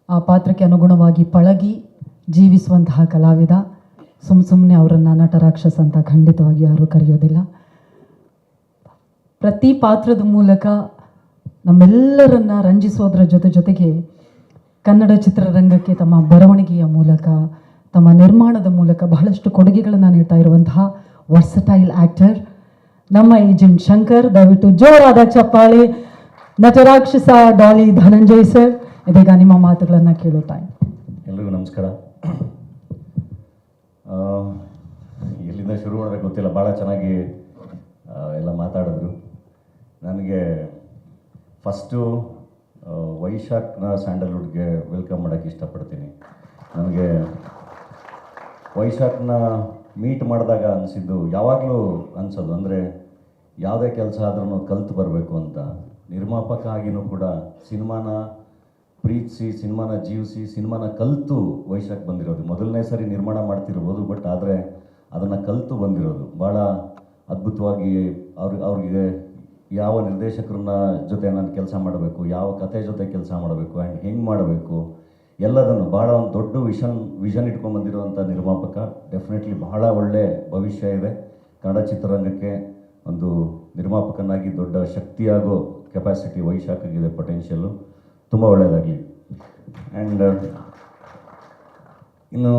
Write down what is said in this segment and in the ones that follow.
ಆ ಪಾತ್ರಕ್ಕೆ ಅನುಗುಣವಾಗಿ ಪಳಗಿ ಜೀವಿಸುವಂತಹ ಕಲಾವಿದ. ಸುಮ್ಮನೆ ಅವರನ್ನು ನಟರಾಕ್ಷಸ ಅಂತ ಖಂಡಿತವಾಗಿ ಯಾರೂ ಕರೆಯೋದಿಲ್ಲ. ಪ್ರತಿ ಪಾತ್ರದ ಮೂಲಕ ನಮ್ಮೆಲ್ಲರನ್ನ ರಂಜಿಸೋದ್ರ ಜೊತೆಗೆ ಕನ್ನಡ ಚಿತ್ರರಂಗಕ್ಕೆ ತಮ್ಮ ಬರವಣಿಗೆಯ ಮೂಲಕ, ತಮ್ಮ ನಿರ್ಮಾಣದ ಮೂಲಕ ಬಹಳಷ್ಟು ಕೊಡುಗೆಗಳನ್ನು ನೀಡ್ತಾ ಇರುವಂತಹ ವರ್ಸಟೈಲ್ ಆ್ಯಕ್ಟರ್ ನಮ್ಮ ಏಜೆಂಟ್ ಶಂಕರ್. ದಯವಿಟ್ಟು ಜೋರಾದ ಚಪ್ಪಾಳೆ. ನಟರಾಕ್ಷಸ ಡಾಲಿ ಧನಂಜಯ್ ಸರ್, ಇದೀಗ ನಿಮ್ಮ ಮಾತುಗಳನ್ನು ಕೇಳೋ ಟೈಮ್. ಎಲ್ರಿಗೂ ನಮಸ್ಕಾರ. ಎಲ್ಲಿಂದ ಶುರು ಮಾಡೋಕ್ಕೆ ಗೊತ್ತಿಲ್ಲ, ಭಾಳ ಚೆನ್ನಾಗಿ ಎಲ್ಲ ಮಾತಾಡಿದ್ರು. ನನಗೆ ಫಸ್ಟು ವೈಶಾಖ್ನ ಸ್ಯಾಂಡಲ್ವುಡ್ಗೆ ವೆಲ್ಕಮ್ ಮಾಡೋಕ್ಕೆ ಇಷ್ಟಪಡ್ತೀನಿ. ನನಗೆ ವೈಶಾಖ್ನ ಮೀಟ್ ಮಾಡಿದಾಗ ಅನಿಸಿದ್ದು, ಯಾವಾಗಲೂ ಅನಿಸೋದು ಅಂದರೆ ಯಾವುದೇ ಕೆಲಸ ಆದ್ರೂ ಕಲ್ತು ಬರಬೇಕು ಅಂತ. ನಿರ್ಮಾಪಕ ಆಗಿನೂ ಕೂಡ ಸಿನಿಮಾನ ಪ್ರೀತಿಸಿ, ಸಿನಿಮಾನ ಜೀವಿಸಿ, ಸಿನಿಮಾನ ಕಲಿತು ವೈಶಾಖ್ ಬಂದಿರೋದು. ಮೊದಲನೇ ಸರಿ ನಿರ್ಮಾಣ ಮಾಡ್ತಿರ್ಬೋದು, ಬಟ್ ಆದರೆ ಅದನ್ನು ಕಲಿತು ಬಂದಿರೋದು. ಭಾಳ ಅದ್ಭುತವಾಗಿ ಅವ್ರಿಗೆ ಯಾವ ನಿರ್ದೇಶಕರನ್ನ ಜೊತೆ ನಾನು ಕೆಲಸ ಮಾಡಬೇಕು, ಯಾವ ಕತೆ ಜೊತೆ ಕೆಲಸ ಮಾಡಬೇಕು ಆ್ಯಂಡ್ ಹೆಂಗೆ ಮಾಡಬೇಕು ಎಲ್ಲದನ್ನು ಭಾಳ ಒಂದು ದೊಡ್ಡ ವಿಷನ್ ಇಟ್ಕೊಂಡ್ಬಂದಿರುವಂಥ ನಿರ್ಮಾಪಕ. ಡೆಫಿನೆಟ್ಲಿ ಬಹಳ ಒಳ್ಳೆ ಭವಿಷ್ಯ ಇದೆ ಕನ್ನಡ ಚಿತ್ರರಂಗಕ್ಕೆ. ಒಂದು ನಿರ್ಮಾಪಕನಾಗಿ ದೊಡ್ಡ ಶಕ್ತಿಯಾಗೋ ಕೆಪಾಸಿಟಿ ವೈಶಾಖಿಗಿದೆ, ಪೊಟೆನ್ಷಿಯಲ್ಲು. ತುಂಬ ಒಳ್ಳೆಯದಾಗಲಿ. ಆ್ಯಂಡ್ ಇನ್ನು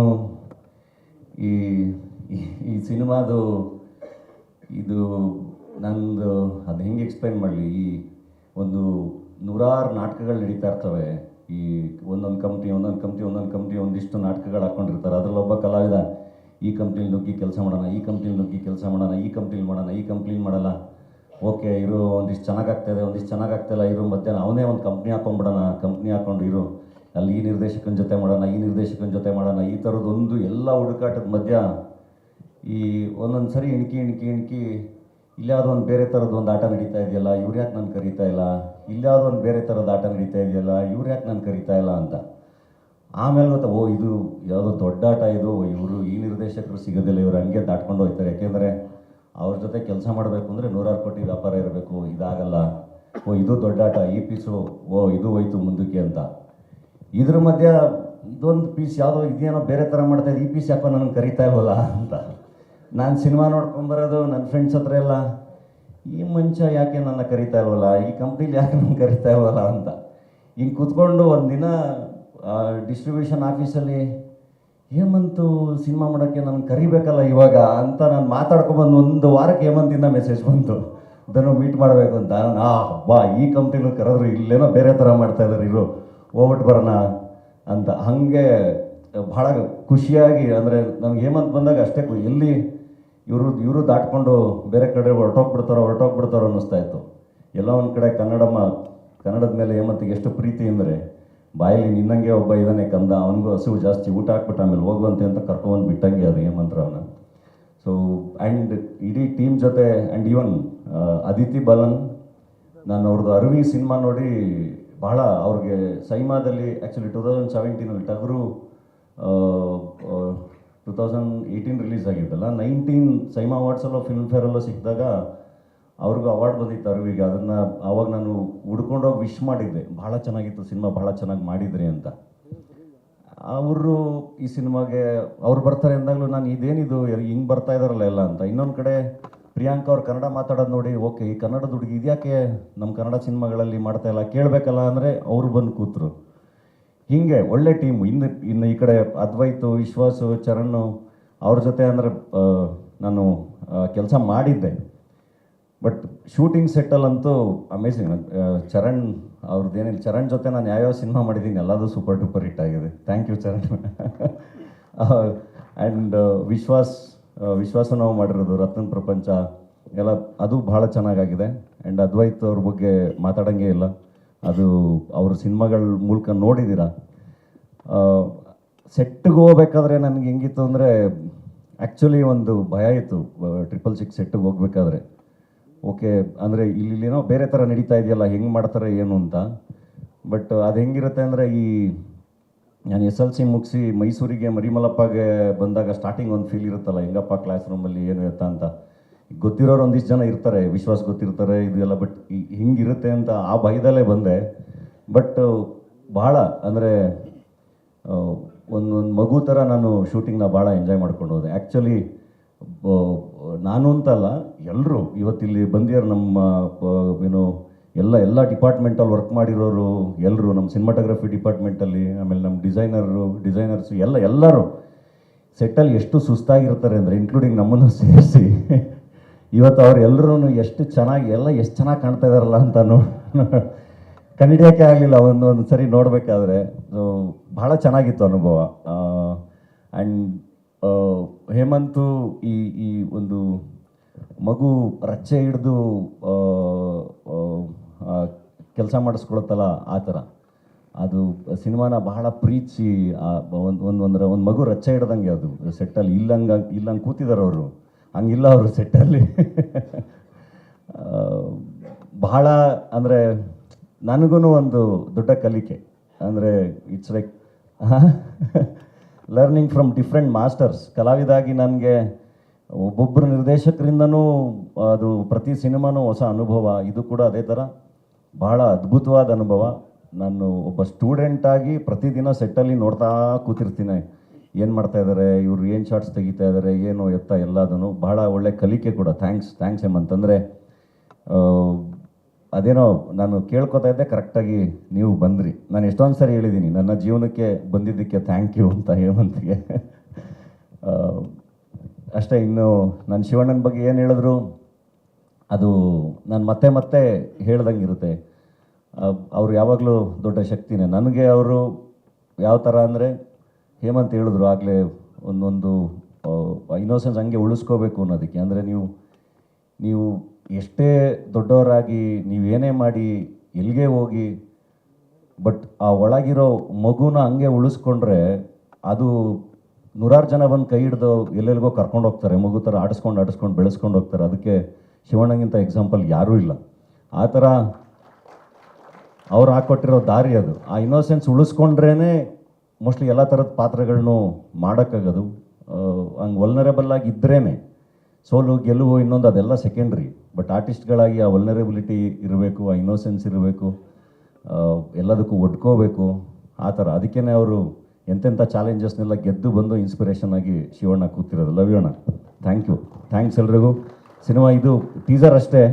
ಈ ಸಿನಿಮಾದು ಇದು ನಂದು ಅದು ಹೆಂಗೆ ಎಕ್ಸ್ಪ್ಲೈನ್ ಮಾಡಲಿ. ಈ ಒಂದು ನೂರಾರು ನಾಟಕಗಳು ನಡೀತಾ ಇರ್ತವೆ. ಈ ಒಂದೊಂದು ಕಂಪ್ನಿ ಒಂದಿಷ್ಟು ನಾಟಕಗಳು ಹಾಕ್ಕೊಂಡಿರ್ತಾರೆ. ಅದರಲ್ಲಿ ಒಬ್ಬ ಕಲಾವಿದ ಈ ಕಂಪ್ನಿಲಿ ನುಗ್ಗಿ ಕೆಲಸ ಮಾಡೋಣ, ಈ ಕಂಪ್ನಿಲಿ ನುಗ್ಗಿ ಕೆಲಸ ಮಾಡೋಣ, ಈ ಕಂಪ್ನಿಲಿ ಮಾಡೋಣ, ಈ ಕಂಪ್ನಿಲಿ ಮಾಡಲ್ಲ. ಓಕೆ, ಇರು ಒಂದಿಷ್ಟು ಚೆನ್ನಾಗಾಗ್ತಾಯಿದೆ, ಒಂದಿಷ್ಟು ಚೆನ್ನಾಗಾಗ್ತಾಯಿಲ್ಲ, ಇರು ಮಧ್ಯಾಹ್ನ ಅವನೇ ಒಂದು ಕಂಪ್ನಿ ಹಾಕ್ಕೊಂಡ್ಬಿಡೋಣ, ಕಂಪ್ನಿ ಹಾಕ್ಕೊಂಡು ಇರು, ಅಲ್ಲಿ ಈ ನಿರ್ದೇಶಕನ ಜೊತೆ ಮಾಡೋಣ, ಈ ನಿರ್ದೇಶಕನ ಜೊತೆ ಮಾಡೋಣ. ಈ ಥರದ್ದೊಂದು ಎಲ್ಲ ಹುಡುಕಾಟದ ಮಧ್ಯ ಈ ಒಂದೊಂದು ಸರಿ ಇಣ್ಕಿ ಇಲ್ಲಾವುದೋ ಒಂದು ಬೇರೆ ಥರದ್ದು ಒಂದು ಆಟ ನಡೀತಾ ಇದೆಯಲ್ಲ, ಇವ್ರು ಯಾಕೆ ನಾನು ಕರೀತಾ ಇಲ್ಲ, ಇಲ್ಲಾವುದೋ ಒಂದು ಬೇರೆ ಥರದ ಆಟ ನಡೀತಾ ಇದೆಯಲ್ಲ, ಇವ್ರು ಯಾಕೆ ನಾನು ಕರೀತಾ ಇಲ್ಲ ಅಂತ. ಆಮೇಲೆ ಗೊತ್ತಾ, ಓ ಇದು ಯಾವುದೋ ದೊಡ್ಡ ಆಟ ಇದು, ಇವರು ಈ ನಿರ್ದೇಶಕರು ಸಿಗೋದಿಲ್ಲ, ಇವರು ಹಂಗೆ ದಾಟ್ಕೊಂಡು ಹೋಗ್ತಾರೆ. ಯಾಕೆಂದರೆ ಅವ್ರ ಜೊತೆ ಕೆಲಸ ಮಾಡಬೇಕು ಅಂದರೆ 100 ಕೋಟಿ ವ್ಯಾಪಾರ ಇರಬೇಕು, ಇದಾಗಲ್ಲ. ಓ ಇದು ದೊಡ್ಡ ಆಟ, ಈ ಪೀಸು ಓ ಇದು ಹೋಯ್ತು ಮುಂದಕ್ಕೆ ಅಂತ. ಇದ್ರ ಮಧ್ಯ ಇದೊಂದು ಪೀಸ್ ಯಾವುದೋ ಇದೇನೋ ಬೇರೆ ಥರ ಮಾಡ್ತಾಯಿದ್ದು, ಈ ಪೀಸ್ ಯಾಕೋ ನನಗೆ ಕರೀತಾ ಇಲ್ವಲ್ಲ ಅಂತ. ನಾನು ಸಿನಿಮಾ ನೋಡ್ಕೊಂಬರೋದು ನನ್ನ ಫ್ರೆಂಡ್ಸ್ ಹತ್ರ ಎಲ್ಲ, ಈ ಮನುಷ್ಯ ಯಾಕೆ ನನ್ನ ಕರೀತಾ ಇಲ್ವಲ್ಲ, ಈ ಕಂಪ್ನೀಲಿ ಯಾಕೆ ನನ್ನ ಕರೀತಾ ಇಲ್ವಲ್ಲ ಅಂತ. ಹಿಂಗೆ ಕೂತ್ಕೊಂಡು ಒಂದಿನ ಡಿಸ್ಟ್ರಿಬ್ಯೂಷನ್ ಆಫೀಸಲ್ಲಿ ಹೇಮಂತು ಸಿನಿಮಾ ಮಾಡೋಕ್ಕೆ ನಾನು ಕರಿಬೇಕಲ್ಲ ಇವಾಗ ಅಂತ ನಾನು ಮಾತಾಡ್ಕೊಬಂದು 1 ವಾರಕ್ಕೆ ಹೇಮಂತಿಂದ ಮೆಸೇಜ್ ಬಂತು, ಇದನ್ನು ಮೀಟ್ ಮಾಡಬೇಕು ಅಂತ. ಬಾ ಈ ಕಂಪ್ನಿಲೂ ಕರೆದ್ರು, ಇಲ್ಲೇನೋ ಬೇರೆ ಥರ ಮಾಡ್ತಾಯಿದ್ದಾರೆ, ಇರು ಹೋಗ್ಬಿಟ್ಟು ಬರೋಣ ಅಂತ. ಹಾಗೆ ಭಾಳ ಖುಷಿಯಾಗಿ, ಅಂದರೆ ನನಗೆ ಹೇಮಂತ್ ಬಂದಾಗ ಅಷ್ಟೇ ಎಲ್ಲಿ ಇವರು ದಾಟ್ಕೊಂಡು ಬೇರೆ ಕಡೆ ಹೊರಟೋಗ್ಬಿಡ್ತಾರೋ ಅನ್ನಿಸ್ತಾ ಇತ್ತು. ಎಲ್ಲ ಒಂದು ಕಡೆ ಕನ್ನಡದ ಮೇಲೆ ಹೇಮಂತಿಗೆ ಎಷ್ಟು ಪ್ರೀತಿ ಅಂದರೆ, ಬಾಯಲ್ಲಿ ನಿನ್ನಂಗೆ ಒಬ್ಬ ಇದ್ದಾನೆ ಕಂದ, ಅವನಿಗೂ ಹಸಿವು ಜಾಸ್ತಿ, ಊಟ ಹಾಕ್ಬಿಟ್ಟು ಆಮೇಲೆ ಹೋಗುವಂತೆ ಅಂತ ಕರ್ಕೊಂಡು ಬಿಟ್ಟಂಗೆ ಅದು ಹೇಮಂತ್ರವನ್ನ. ಸೊ ಆ್ಯಂಡ್ ಇಡೀ ಟೀಮ್ ಜೊತೆ ಆ್ಯಂಡ್ ಈವನ್ ಅದಿತಿ ಬಾಲನ್, ನಾನು ಅವ್ರದ್ದು ಅರವಿ ಸಿನಿಮಾ ನೋಡಿ ಭಾಳ ಅವ್ರಿಗೆ ಸೈಮಾದಲ್ಲಿ ಆ್ಯಕ್ಚುಲಿ 2017 ಟಗರು 2018 ರಿಲೀಸ್ ಆಗಿದ್ದಲ್ಲ, 19 ಸೈಮಾ ಅವಾರ್ಡ್ಸಲ್ಲೋ ಫಿಲ್ಮ್ ಫೇರಲ್ಲೋ ಸಿಕ್ಕಿದಾಗ ಅವ್ರಿಗೂ ಅವಾರ್ಡ್ ಬಂದಿತ್ತು ಅರವಿಗೆ. ಅದನ್ನು ಆವಾಗ ನಾನು ಹುಡ್ಕೊಂಡೋಗಿ ವಿಶ್ ಮಾಡಿದ್ದೆ, ಭಾಳ ಚೆನ್ನಾಗಿತ್ತು ಸಿನಿಮಾ, ಭಾಳ ಚೆನ್ನಾಗಿ ಮಾಡಿದ್ರಿ ಅಂತ. ಅವರು ಈ ಸಿನಿಮಾಗೆ ಅವ್ರು ಬರ್ತಾರೆ ಅಂದಾಗಲೂ ನಾನು ಇದೇನಿದು ಹಿಂಗೆ ಬರ್ತಾ ಇದ್ದಾರಲ್ಲ ಎಲ್ಲ ಅಂತ. ಇನ್ನೊಂದು ಕಡೆ ಪ್ರಿಯಾಂಕಾ ಅವ್ರು ಕನ್ನಡ ಮಾತಾಡೋದು ನೋಡಿ, ಓಕೆ ಈ ಕನ್ನಡದ ಹುಡುಗಿ ಇದ್ಯಾಕೆ ನಮ್ಮ ಕನ್ನಡ ಸಿನಿಮಾಗಳಲ್ಲಿ ಮಾಡ್ತಾ ಇಲ್ಲ, ಕೇಳಬೇಕಲ್ಲ ಅಂದರೆ ಅವರು ಬಂದು ಕೂತರು. ಹೀಗೆ ಒಳ್ಳೆ ಟೀಮು. ಇನ್ನು ಈ ಕಡೆ ಅದ್ವೈತು, ವಿಶ್ವಾಸು, ಚರಣ್ ಅವ್ರ ಜೊತೆ ಅಂದರೆ ನಾನು ಕೆಲಸ ಮಾಡಿದ್ದೆ. ಬಟ್ ಶೂಟಿಂಗ್ ಸೆಟ್ಟಲ್ಲಂತೂ ಅಮೇಝಿಂಗ್. ಚರಣ್ ಅವ್ರದ್ದೇನಿಲ್ಲ, ಚರಣ್ ಜೊತೆ ನಾನು ಯಾವ್ಯಾವ ಸಿನಿಮಾ ಮಾಡಿದ್ದೀನಿ ಎಲ್ಲದೂ ಸೂಪರ್ ಡೂಪರ್ ಹಿಟ್ ಆಗಿದೆ. Thank you Charan. ಆ್ಯಂಡ್ ವಿಶ್ವಾಸ ನಾವು ಮಾಡಿರೋದು ರತ್ನ ಪ್ರಪಂಚ ಎಲ್ಲ, ಅದು ಭಾಳ ಚೆನ್ನಾಗಾಗಿದೆ. ಆ್ಯಂಡ್ ಅದ್ವೈತ್ ಅವ್ರ ಬಗ್ಗೆ ಮಾತಾಡೋಂಗೇ ಇಲ್ಲ, ಅದು ಅವ್ರ ಸಿನಿಮಾಗಳ ಮೂಲಕ ನೋಡಿದ್ದೀರಾ. ಸೆಟ್ಟಿಗೆ ಹೋಗ್ಬೇಕಾದ್ರೆ ನನಗೆ ಹೆಂಗಿತ್ತು ಅಂದರೆ, ಆ್ಯಕ್ಚುಲಿ ಒಂದು ಭಯ ಇತ್ತು 666 ಸೆಟ್ಟಿಗೆ ಹೋಗ್ಬೇಕಾದ್ರೆ. ಓಕೆ ಅಂದರೆ ಇಲ್ಲೇನೋ ಬೇರೆ ಥರ ನಡೀತಾ ಇದೆಯಲ್ಲ, ಹೆಂಗೆ ಮಾಡ್ತಾರೆ ಏನು ಅಂತ. ಬಟ್ ಅದು ಹೆಂಗಿರುತ್ತೆ ಅಂದರೆ, ನಾನು SLC ಮುಗಿಸಿ ಮೈಸೂರಿಗೆ ಮರಿಮಲ್ಲಪ್ಪಗೆ ಬಂದಾಗ ಸ್ಟಾರ್ಟಿಂಗ್ ಒಂದು ಫೀಲ್ ಇರುತ್ತಲ್ಲ, ಹೆಂಗಪ್ಪ ಕ್ಲಾಸ್ ರೂಮಲ್ಲಿ ಏನು ಇರುತ್ತಾ ಅಂತ. ಗೊತ್ತಿರೋರು ಒಂದಿಷ್ಟು ಜನ ಇರ್ತಾರೆ, ವಿಶ್ವಾಸ ಗೊತ್ತಿರ್ತಾರೆ ಇದೆಲ್ಲ, ಬಟ್ ಹಿಂಗಿರುತ್ತೆ ಅಂತ ಆ ಭಯದಲ್ಲೇ ಬಂದೆ. ಬಟ್ ಭಾಳ ಅಂದರೆ ಒಂದೊಂದು ಮಗು ಥರ ನಾನು ಶೂಟಿಂಗ್ನ ಭಾಳ ಎಂಜಾಯ್ ಮಾಡ್ಕೊಂಡು ಹೋದೆ. ಆ್ಯಕ್ಚುಲಿ ನಾನು ಅಂತಲ್ಲ, ಎಲ್ಲರೂ ಇವತ್ತಿಲ್ಲಿ ಬಂದಿರೋ ನಮ್ಮ ಏನು ಎಲ್ಲ ಡಿಪಾರ್ಟ್ಮೆಂಟಲ್ಲಿ ವರ್ಕ್ ಮಾಡಿರೋರು ಎಲ್ಲರೂ, ನಮ್ಮ ಸಿನಿಮಾಟೋಗ್ರಫಿ ಡಿಪಾರ್ಟ್ಮೆಂಟಲ್ಲಿ, ಆಮೇಲೆ ನಮ್ಮ ಡಿಸೈನರ್ಸು ಎಲ್ಲರೂ ಸೆಟ್ಟಲ್ಲಿ ಎಷ್ಟು ಸುಸ್ತಾಗಿರ್ತಾರೆ ಅಂದರೆ, ಇನ್ಕ್ಲೂಡಿಂಗ್ ನಮ್ಮನ್ನು ಸೇರಿಸಿ, ಇವತ್ತು ಅವ್ರು ಎಲ್ಲರೂ ಎಷ್ಟು ಚೆನ್ನಾಗಿ ಕಾಣ್ತಾ ಇದ್ದಾರಲ್ಲ ಅಂತ ಕಂಡಿಡಿಯೋಕ್ಕೆ ಆಗಲಿಲ್ಲ ಒಂದು ಸರಿ ನೋಡಬೇಕಾದ್ರೆ. ಸೊ ಭಾಳ ಚೆನ್ನಾಗಿತ್ತು ಅನುಭವ. ಆ್ಯಂಡ್ ಹೇಮಂತು ಈ ಒಂದು ಮಗು ರಚ್ಚೆ ಹಿಡಿದು ಕೆಲಸ ಮಾಡಿಸ್ಕೊಳತ್ತಲ್ಲ, ಆ ಥರ ಅದು ಸಿನಿಮಾನ ಬಹಳ ಪ್ರೀತಿಸಿ ಒಂದು ಮಗು ರಚ್ಚೆ ಹಿಡ್ದಂಗೆ ಅದು ಸೆಟ್ಟಲ್ಲಿ ಇಲ್ಲಂಗೆ ಕೂತಿದ್ದಾರೆ ಅವರು, ಹಂಗಿಲ್ಲ ಅವರು ಸೆಟ್ಟಲ್ಲಿ. ಬಹಳ ಅಂದರೆ ನನಗೂ ಒಂದು ದೊಡ್ಡ ಕಲಿಕೆ ಅಂದರೆ it's like learning from different masters. ಕಲಾವಿದಾಗಿ ನನಗೆ ಒಬ್ಬೊಬ್ಬರು ನಿರ್ದೇಶಕರಿಂದನೂ ಅದು ಪ್ರತಿ ಸಿನಿಮಾನೂ ಹೊಸ ಅನುಭವ. ಇದು ಕೂಡ ಅದೇ ಥರ ಭಾಳ ಅದ್ಭುತವಾದ ಅನುಭವ. ನಾನು ಒಬ್ಬ ಸ್ಟೂಡೆಂಟಾಗಿ ಪ್ರತಿದಿನ ಸೆಟ್ಟಲ್ಲಿ ನೋಡ್ತಾ ಕೂತಿರ್ತೀನಿ, ಏನು ಮಾಡ್ತಾ ಇದ್ದಾರೆ ಇವರು, ಏನು ಶಾರ್ಟ್ಸ್ ತೆಗಿತಾ ಇದ್ದಾರೆ, ಏನು ಎತ್ತ ಎಲ್ಲದನ್ನು. ಭಾಳ ಒಳ್ಳೆ ಕಲಿಕೆ ಕೂಡ. ಥ್ಯಾಂಕ್ಸ್ ಹೇಮಂತಂದರೆ ಅದೇನೋ ನಾನು ಕೇಳ್ಕೊತಾ ಇದ್ದೆ, ಕರೆಕ್ಟಾಗಿ ನೀವು ಬಂದ್ರಿ. ನಾನು ಎಷ್ಟೊಂದು ಸರಿ ಹೇಳಿದ್ದೀನಿ ನನ್ನ ಜೀವನಕ್ಕೆ ಬಂದಿದ್ದಕ್ಕೆ ಥ್ಯಾಂಕ್ ಯು ಅಂತ ಹೇಮಂತ್ಗೆ. ಅಷ್ಟೇ. ಇನ್ನು ನಾನು ಶಿವಣ್ಣನ ಬಗ್ಗೆ ಏನು ಹೇಳಿದ್ರು ಅದು ನಾನು ಮತ್ತೆ ಹೇಳ್ದಂಗೆ ಇರುತ್ತೆ. ಅವರು ಯಾವಾಗಲೂ ದೊಡ್ಡ ಶಕ್ತಿನೇ ನನಗೆ. ಅವರು ಯಾವ ಥರ ಅಂದರೆ, ಹೇಮಂತ್ ಹೇಳಿದ್ರು ಆಗಲೇ, ಒಂದೊಂದು ಇನ್ನೋಸೆನ್ಸ್ ಹಂಗೆ ಉಳಿಸ್ಕೋಬೇಕು ಅನ್ನೋದಕ್ಕೆ. ಅಂದರೆ ನೀವು ಎಷ್ಟೇ ದೊಡ್ಡವರಾಗಿ ನೀವೇನೇ ಮಾಡಿ ಎಲ್ಲಿಗೆ ಹೋಗಿ, ಬಟ್ ಆ ಒಳಗಿರೋ ಮಗುನ ಹಂಗೆ ಉಳಿಸ್ಕೊಂಡ್ರೆ ಅದು ನೂರಾರು ಜನ ಬಂದು ಕೈ ಹಿಡ್ದು ಎಲ್ಲೆಲ್ಲಿಗೋ ಕರ್ಕೊಂಡು ಹೋಗ್ತಾರೆ, ಮಗು ಥರ ಆಡಿಸ್ಕೊಂಡು ಬೆಳೆಸ್ಕೊಂಡು ಹೋಗ್ತಾರೆ. ಅದಕ್ಕೆ ಶಿವಣ್ಣಗಿಂತ ಎಕ್ಸಾಂಪಲ್ ಯಾರೂ ಇಲ್ಲ. ಆ ಥರ ಅವ್ರು ಹಾಕ್ಕೊಟ್ಟಿರೋ ದಾರಿ ಅದು. ಆ ಇನ್ನೋಸೆನ್ಸ್ ಉಳಿಸ್ಕೊಂಡ್ರೇ ಮೋಸ್ಟ್ಲಿ ಎಲ್ಲ ಥರದ ಪಾತ್ರಗಳನ್ನೂ ಮಾಡೋಕ್ಕಾಗೋದು. ಹಂಗೆ ವಲ್ನರೇಬಲ್ ಆಗಿ ಇದ್ರೇ ಸೋಲು ಗೆಲುವು ಇನ್ನೊಂದು ಅದೆಲ್ಲ ಸೆಕೆಂಡ್ರಿ. ಬಟ್ ಆರ್ಟಿಸ್ಟ್ಗಳಾಗಿ ಆ ವಲ್ನರೇಬಿಲಿಟಿ ಇರಬೇಕು, ಆ ಇನ್ನೋಸೆನ್ಸ್ ಇರಬೇಕು, ಎಲ್ಲದಕ್ಕೂ ಒಡ್ಕೋಬೇಕು. ಆ ಥರ ಅದಕ್ಕೇ ಅವರು ಎಂತೆಂಥ ಚಾಲೆಂಜಸ್ನೆಲ್ಲ ಗೆದ್ದು ಬಂದು ಇನ್ಸ್ಪಿರೇಷನ್ ಆಗಿ ಶಿವಣ್ಣ ಕೂತಿರೋದು. ಲವ್ ಯು ಅಣ್ಣ. ಥ್ಯಾಂಕ್ಸ್ ಎಲ್ರಿಗೂ. ಸಿನಿಮಾ ಇದು ಟೀಸರ್ ಅಷ್ಟೇ,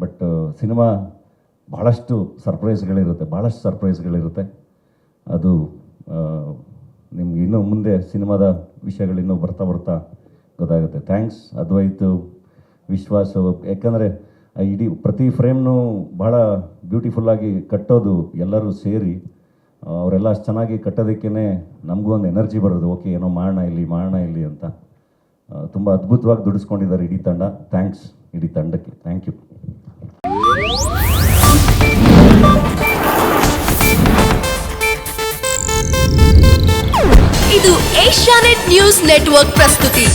ಬಟ್ ಸಿನಿಮಾ ಭಾಳಷ್ಟು ಸರ್ಪ್ರೈಸ್ಗಳಿರುತ್ತೆ. ಅದು ನಿಮ್ಗೆ ಇನ್ನೂ ಮುಂದೆ ಸಿನಿಮಾದ ವಿಷಯಗಳಿನ್ನೂ ಬರ್ತಾ ಗೊತ್ತಾಗುತ್ತೆ. ಥ್ಯಾಂಕ್ಸ್ ಅದ್ವೈತ್, ವಿಶ್ವಾಸ್. ಯಾಕಂದರೆ ಇಡೀ ಪ್ರತಿ ಫ್ರೇಮ್ನೂ ಭಾಳ ಬ್ಯೂಟಿಫುಲ್ಲಾಗಿ ಕಟ್ಟೋದು ಎಲ್ಲರೂ ಸೇರಿ. ಅವರೆಲ್ಲ ಅಷ್ಟು ಚೆನ್ನಾಗಿ ಕಟ್ಟೋದಕ್ಕೇ ನಮಗೂ ಒಂದು ಎನರ್ಜಿ ಬರೋದು. ಓಕೆ, ಏನೋ ಮಾಡೋಣ ಇಲ್ಲಿ ಅಂತ. ತುಂಬ ಅದ್ಭುತವಾಗಿ ದುಡಿಸ್ಕೊಂಡಿದ್ದಾರೆ ಇಡೀ ತಂಡ. ಥ್ಯಾಂಕ್ಸ್ ಇಡೀ ತಂಡಕ್ಕೆ. Thank you. ಇದು ಏಷ್ಯಾನೆಟ್ ನ್ಯೂಸ್ ನೆಟ್ವರ್ಕ್ ಪ್ರಸ್ತುತಿ.